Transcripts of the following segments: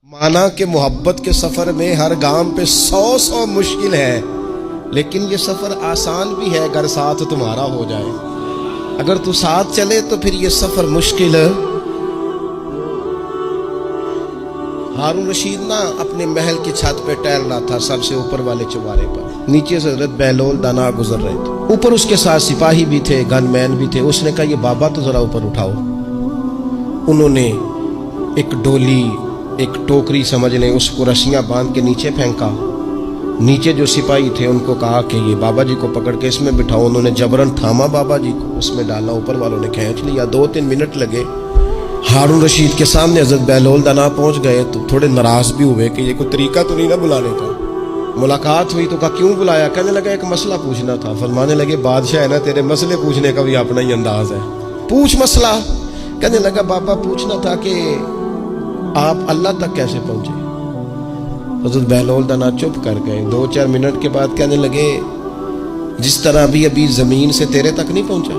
مانا کہ محبت کے سفر میں ہر گام پہ 100 مشکل ہے، لیکن یہ سفر آسان بھی ہے اگر ساتھ تمہارا ہو جائے۔ اگر تو ساتھ چلے تو پھر یہ سفر مشکل ہے۔ ہارون رشید نا اپنے محل کی چھت پہ ٹہل رہا تھا، سب سے اوپر والے چوارے پر۔ نیچے سے حضرت بہلول دانا گزر رہے تھے، اوپر اس کے ساتھ سپاہی بھی تھے، گن مین بھی تھے۔ اس نے کہا یہ بابا تو ذرا اوپر اٹھاؤ۔ انہوں نے ایک ڈولی، ایک ٹوکری سمجھ لیں، اس کو رسیاں باندھ کے نیچے پھینکا۔ نیچے جو سپاہی تھے ان کو کہا کہ یہ بابا جی کو پکڑ کے اس میں بٹھاؤ۔ انہوں نے جبرن تھاما بابا جی کو، اس میں ڈالا، اوپر والوں نے کھینچ لیا۔ 2-3 منٹ لگے۔ ہارون رشید کے سامنے حضرت بہلول دانا پہنچ گئے تو تھوڑے ناراض بھی ہوئے کہ یہ کوئی طریقہ تو نہیں نہ بلانے کا۔ ملاقات ہوئی تو کہا کیوں بلایا؟ کہنے لگا ایک مسئلہ پوچھنا تھا۔ فرمانے لگے بادشاہ ہے نا، تیرے مسئلے پوچھنے کا بھی اپنا ہی انداز ہے، پوچھ مسئلہ۔ کہنے لگا بابا پوچھنا تھا کہ آپ اللہ تک کیسے پہنچے؟ حضرت بہلول دانا چپ کر گئے۔ 2-4 منٹ کے بعد کہنے لگے جس طرح ابھی زمین سے تیرے تک نہیں پہنچا،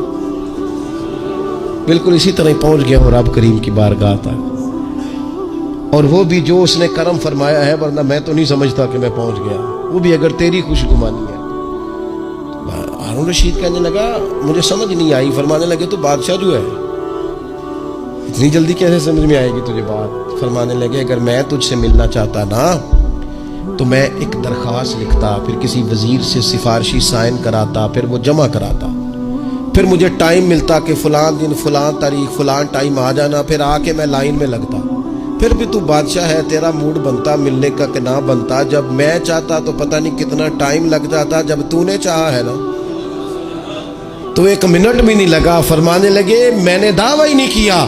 بالکل اسی طرح پہنچ گیا اور رب کریم کی بارگاہ تک، اور وہ بھی جو اس نے کرم فرمایا ہے، ورنہ میں تو نہیں سمجھتا کہ میں پہنچ گیا، وہ بھی اگر تیری خوش گمانی ہے۔ ہارون رشید کہنے لگا مجھے سمجھ نہیں آئی۔ فرمانے لگے تو بادشاہ جو ہے اتنی جلدی کیسے سمجھ میں آئے گی تجھے بات؟ فرمانے لگے اگر میں تجھ سے ملنا چاہتا نا تو میں ایک درخواست لکھتا، پھر کسی وزیر سے سفارشی سائن کراتا، پھر وہ جمع کراتا، پھر مجھے ٹائم ملتا کہ فلاں دن فلاں تاریخ فلاں ٹائم آ جانا، پھر آ کے میں لائن میں لگتا۔ پھر بھی تو بادشاہ ہے، تیرا موڈ بنتا ملنے کا کہ نہ بنتا۔ جب میں چاہتا تو پتہ نہیں کتنا ٹائم لگ جاتا، جب تو نے چاہا ہے نا تو 1 منٹ بھی نہیں لگا۔ فرمانے لگے میں نے دعویٰ ہی نہیں کیا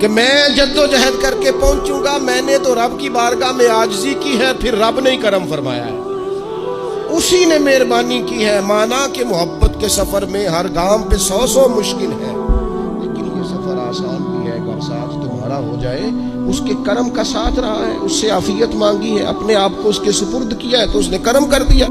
کہ میں جدوجہد کر کے پہنچوں گا، میں نے تو رب کی بارگاہ میں عاجزی کی ہے، پھر رب نے ہی کرم فرمایا ہے، اسی نے مہربانی کی ہے۔ مانا کہ محبت کے سفر میں ہر گام پہ 100 مشکل ہے، لیکن یہ سفر آسان بھی ہے اگر ساتھ تمہارا ہو جائے۔ اس کے کرم کا ساتھ رہا ہے، اس سے عافیت مانگی ہے، اپنے آپ کو اس کے سپرد کیا ہے تو اس نے کرم کر دیا۔